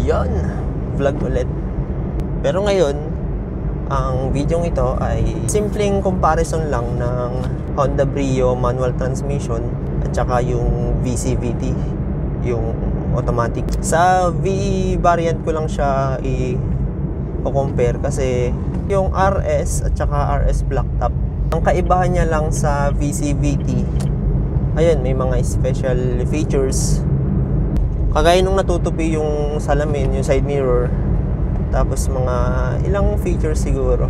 Yon, vlog ulit. Pero ngayon, ang video ito ay simpleng comparison lang ng Honda Brio manual transmission at saka yung VCVT, yung automatic. Sa V variant ko lang siya i-compare kasi yung RS at saka RS Blacktop, ang kaibahan niya lang sa VCVT, ayun, may mga special features. Kagaya nung natutupi yung salamin, yung side mirror, tapos mga ilang features siguro.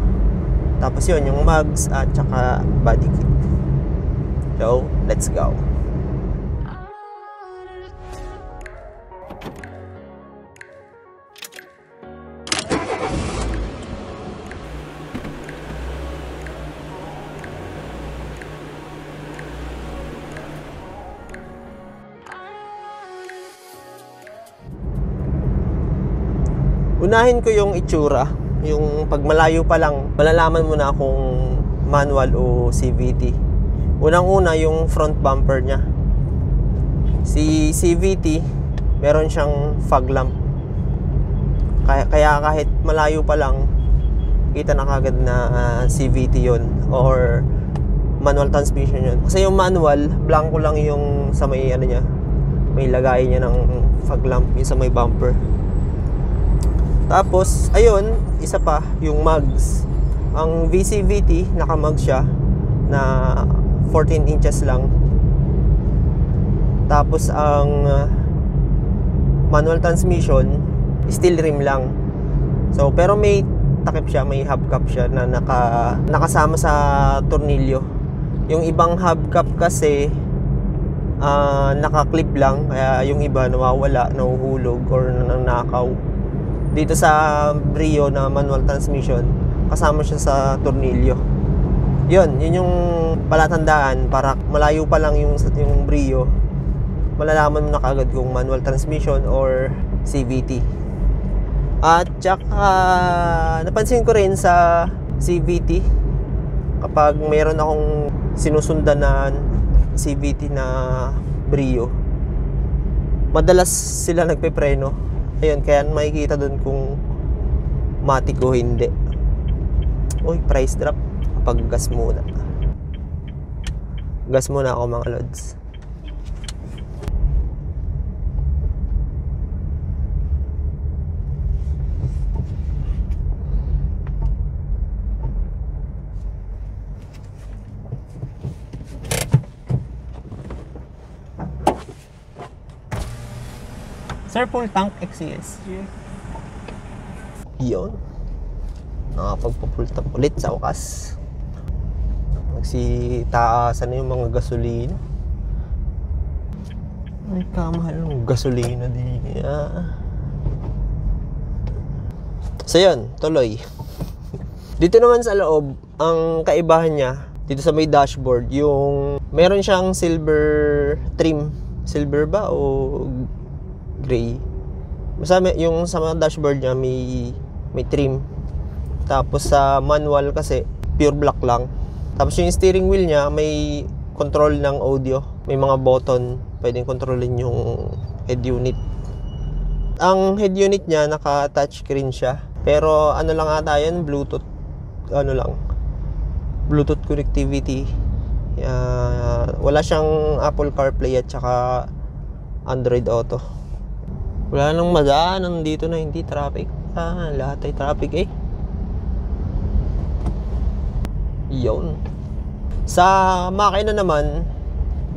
Tapos yun, yung mugs at saka body kit. So, let's go. Unahin ko yung itsura. Yung pag malayo pa lang, malalaman mo na kung manual o CVT. Unang-una yung front bumper nya. Si CVT, meron siyang fog lamp. Kaya kahit malayo pa lang, kita na kagad na CVT yun or manual transmission yun. Kasi yung manual, blanco lang yung sa may ano nya, may lagay niya ng fog lamp, yung sa may bumper. Tapos, ayun, isa pa, yung mugs. Ang VCVT, naka-mugs siya na 14 inches lang. Tapos, ang manual transmission, steel rim lang. So, pero may takip siya, may hubcap siya na nakasama sa tornilyo. Yung ibang hubcap kasi, naka-clip lang, kaya yung iba nawawala, nahuhulog, or nanakaw. Dito sa Brio na manual transmission, kasama siya sa tornilyo. Yun yung palatandaan para malayo pa lang yung Brio, malalaman mo na kagad kung manual transmission or CVT. At saka napansin ko rin sa CVT, kapag mayroon akong sinusundan na CVT na Brio, madalas sila nagpepreno. Ayun, kaya makikita dun kung matik o hindi. Uy, price drop. Kapag gas muna. Gas muna ako mga lods. Sir, full tank XCS. Yeah. Yun. Nakapagpa-full tank ulit sa wakas. Nagsitaasan na yung mga gasolina. Ay, kamahal ng gasolina din. So yun, tuloy. Dito naman sa loob, ang kaibahan niya, dito sa may dashboard, yung meron siyang silver trim. Silver ba o gray? Basta yung sa dashboard niya may trim. Tapos sa manual kasi pure black lang. Tapos yung steering wheel niya may control ng audio. May mga button pwedeng kontrolin yung head unit. Ang head unit niya naka touchscreen siya. Pero ano lang ata yun, Bluetooth Bluetooth connectivity. Wala siyang Apple CarPlay at saka Android Auto. Wala nang madaanan dito na hindi traffic. Lahat ay traffic eh. Yun. Sa makina naman,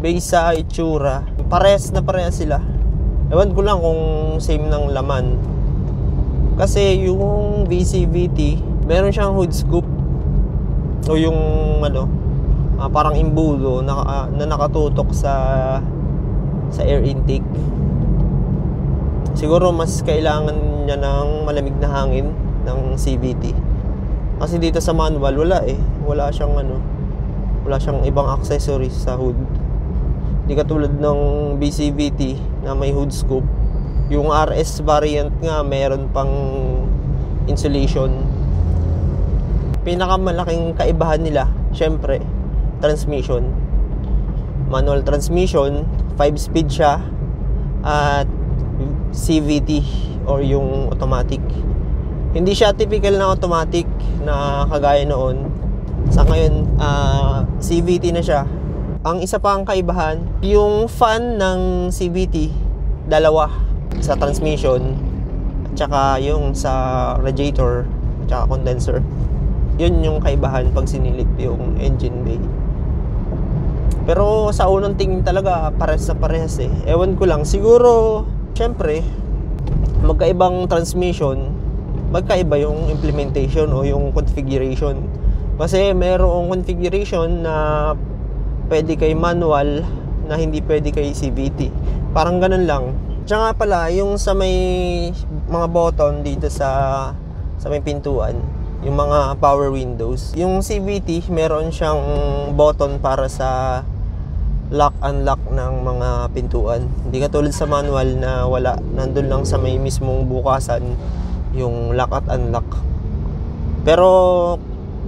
base sa itsura, parehas sila. Ewan ko lang kung same ng laman. Kasi yung VCVT, meron siyang hood scoop o yung parang imbudo na nakatutok sa air intake. Siguro mas kailangan niya ng malamig na hangin ng CVT. Kasi dito sa manual wala eh. Wala siyang ibang accessories sa hood. Hindi katulad ng VCVT na may hood scoop. Yung RS variant nga meron pang insulation. Pinakamalaking kaibahan nila, syempre, transmission. Manual transmission, 5-speed siya. At CVT or yung automatic. Hindi siya typical na automatic na kagaya noon. Sa ngayon, CVT na siya. Ang isa pa ang kaibahan, yung fan ng CVT, dalawa sa transmission at saka yung sa radiator at saka condenser. Yun yung kaibahan pag sinilip yung engine bay. Pero sa unang tingin talaga parehas na parehas eh. Ewan ko lang, siguro syempre magkaibang transmission, magkaiba yung implementation o yung configuration. Kasi merong configuration na pwede kay manual na hindi pwede kay CVT. Parang ganun lang. Tsaka pala, yung sa may mga button dito sa may pintuan, yung mga power windows. Yung CVT, meron siyang button para sa lock-unlock ng mga pintuan. Hindi katulad sa manual na wala. Nandun lang sa may mismong bukasan yung lock at unlock. Pero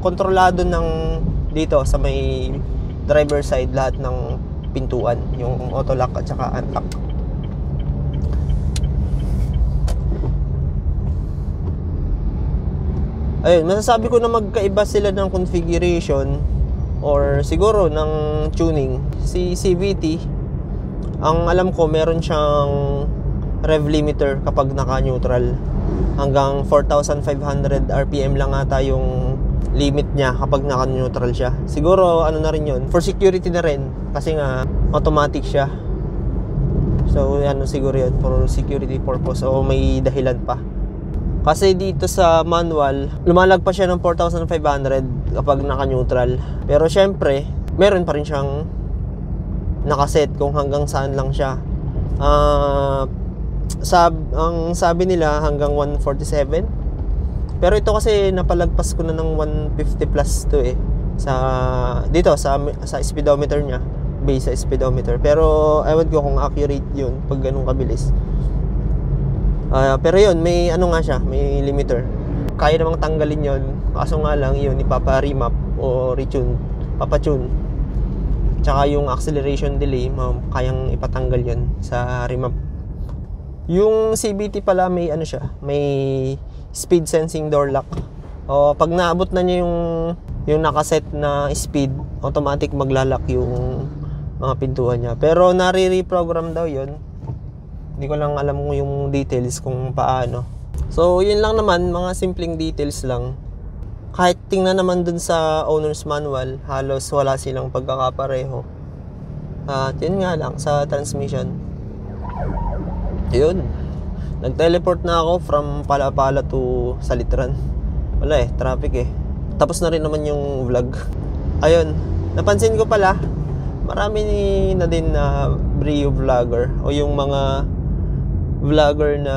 kontrolado ng dito sa may driver side lahat ng pintuan, yung auto lock at saka unlock. Ayun, masasabi ko na magkaiba sila ng configuration or siguro ng tuning. Si CVT, ang alam ko meron siyang rev limiter kapag naka-neutral. Hanggang 4,500 RPM lang ata yung limit niya kapag naka-neutral siya. Siguro ano na rin yun, for security na rin kasi nga automatic siya. So ano siguro yun, for security purpose o may dahilan pa. Kasi dito sa manual, lumalagpas siya ng 4,500 kapag naka-neutral. Pero syempre, meron pa rin siyang nakaset kung hanggang saan lang siya. Ang sabi nila hanggang 147. Pero ito kasi napalagpas ko na ng 150 plus to eh. Dito sa speedometer niya, base sa speedometer. Pero ewan ko kung accurate yun pag ganun kabilis. Pero yun, may ano nga siya, may limiter. Kaya namang tanggalin yun. Kaso nga lang yun, ipapa-remap o retune, papatune. Tsaka yung acceleration delay, kayang ipatanggal yun sa remap. Yung CVT pala may ano siya, may speed sensing door lock. O pag naabot na niya yung nakaset na speed, automatic maglalak yung mga pintuan niya. Pero nare-reprogram daw yun. Hindi ko lang alam yung details kung paano. So yun lang naman, mga simpleng details lang. Kahit tingnan naman dun sa owner's manual, halos wala silang pagkakapareho. At yun nga lang sa transmission. Yun, nag-teleport na ako from Palapala to Salitran. Wala eh, traffic eh. Tapos na rin naman yung vlog. Ayun, napansin ko pala, marami na din na Brio vlogger o yung mga vlogger na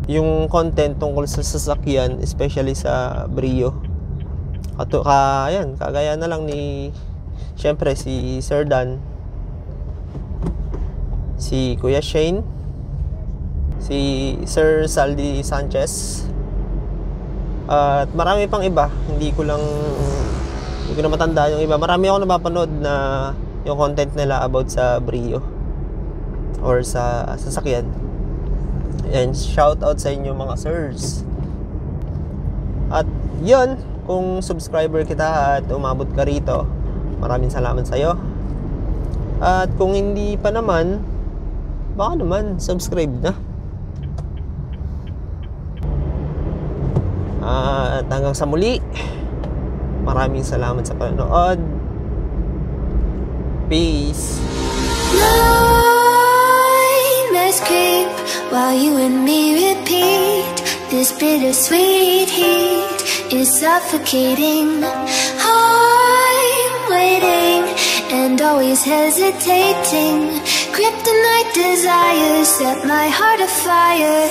yung content tungkol sa sasakyan, especially sa Brio. Ayan, kagaya na lang ni syempre si Sir Dan, si Kuya Shane, si Sir Saldi Sanchez, at marami pang iba. Hindi ko na matanda yung iba. Marami ako napapanood na yung content nila about sa Brio or sa sasakyan. And shout out sa inyo mga sirs. At yun, kung subscriber kita at umabot ka rito, maraming salamat sa'yo. At kung hindi pa naman, baka naman subscribe na. At hanggang sa muli, maraming salamat sa panonood. Peace. Escape while you and me repeat. This bittersweet heat is suffocating. I'm waiting and always hesitating. Kryptonite desires set my heart afire.